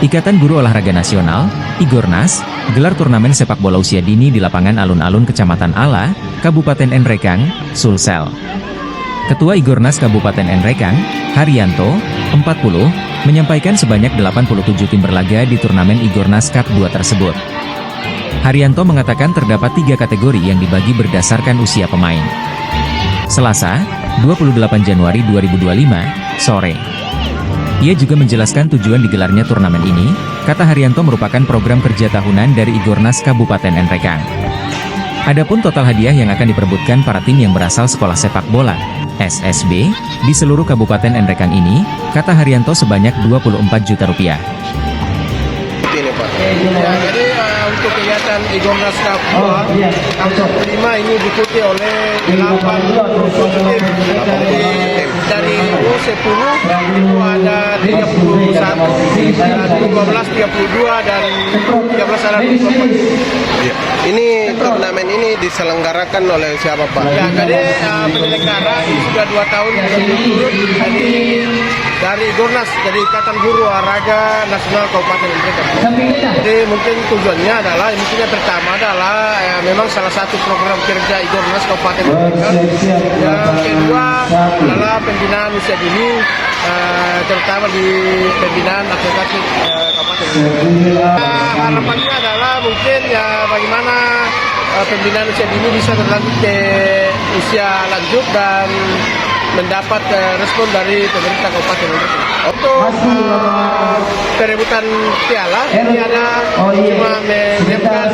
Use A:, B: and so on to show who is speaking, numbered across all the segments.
A: Ikatan Guru Olahraga Nasional, Igornas, gelar turnamen sepak bola usia dini di lapangan alun-alun Kecamatan Ala, Kabupaten Nrekang, Sulsel. Ketua Igornas Kabupaten Nrekang, Haryanto, 40, menyampaikan sebanyak 87 tim berlaga di turnamen Igornas Cup 2 tersebut. Haryanto mengatakan terdapat 3 kategori yang dibagi berdasarkan usia pemain. Selasa, 28 Januari 2025, sore. Ia juga menjelaskan tujuan digelarnya turnamen ini, kata Haryanto merupakan program kerja tahunan dari Igornas Kabupaten Nrekang. Adapun total hadiah yang akan diperebutkan para tim yang berasal sekolah sepak bola, SSB, di seluruh Kabupaten Nrekang ini, kata Haryanto sebanyak 24 juta rupiah.
B: Ini Pak. Ya, jadi untuk kegiatan Igornas Cup 2, tahun 5 ini diikuti oleh 87 tim. Dari U10 itu ada 31, dan U12 32 dan 13 ada 24.
C: Ya. Ini turnamen ini diselenggarakan oleh siapa Pak?
B: Ya, jadi penyelenggara ini sudah 2 tahun berturut-turut dari Igornas, jadi Ikatan Guru Olahraga Nasional Kabupaten Nrekang. Jadi mungkin tujuannya adalah, mungkin yang pertama adalah memang salah satu program kerja Igornas Kabupaten Nrekang. Yang kedua adalah pembinaan usia dini, terutama di pembinaan atletik Kabupaten Nrekang. Harapannya adalah mungkin ya bagaimana pembinaan usia dini bisa berlanjut ke usia lanjut dan mendapat respon dari pemerintah Kabupaten Nrekang. Untuk perebutan piala ini ada cuma menyiapkan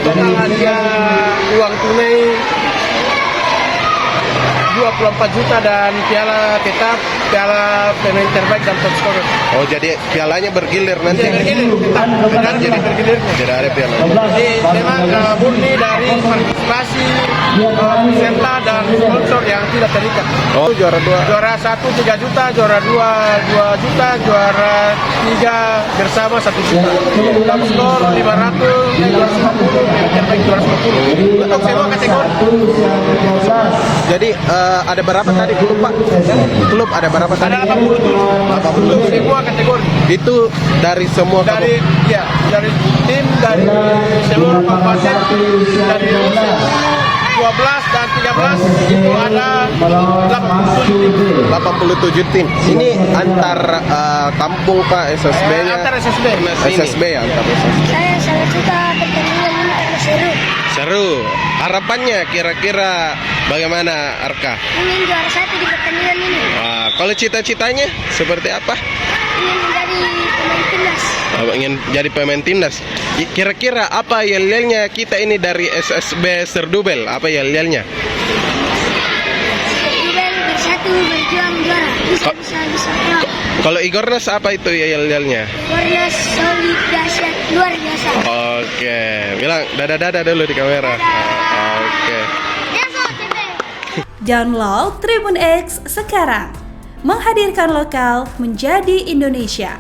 B: total hadiah uang tunai 24 juta dan piala tetap, piala pemain terbaik dan top scorer.
C: Oh, jadi pialanya bergilir nanti?
B: Jadi bergilir, jadi bergilir.
C: Tidak ada piala.
B: Jadi memang murni dari partisipasi peserta dan sponsor yang tidak terikat.
C: Oh, juara 2.
B: Juara 1 3 juta, juara 2 2 juta, juara 3 bersama 1 juta. Top skor 500, 250, pemain terbaik 250. Untuk semua kategori.
C: Jadi ada berapa tadi klub Pak? Klub ada berapa tadi?
B: Ada 80 untuk semua kategori.
C: Itu dari semua
B: Dari dari tim dari seluruh kabupaten, dari 12 dan 13 itu ada
C: 87 tim. Ini antar kampung Pak, SSB-nya?
B: Antar SSB.
C: SSB ya, antar SSB.
D: Saya sangat suka pertandingan ini karena seru.
C: Seru. Harapannya kira-kira bagaimana Arka?
D: Ingin juara 1 di pertandingan ini.
C: Wah, kalau cita-citanya seperti apa?
D: Ingin menjadi pemain timnas.
C: Ingin jadi pemain timnas. Kira-kira apa yel-yelnya kita ini dari SSB Serdubel? Apa yel-yelnya?
D: Serdubel bersatu berjuang juara. Bisa.
C: Kalau Igornas apa itu yel-yelnya?
D: Igornas solid dahsyat luar biasa.
C: Oke, bilang dadah-dadah dulu di kamera. Oke.
E: Download Tribun X sekarang. Menghadirkan lokal menjadi Indonesia.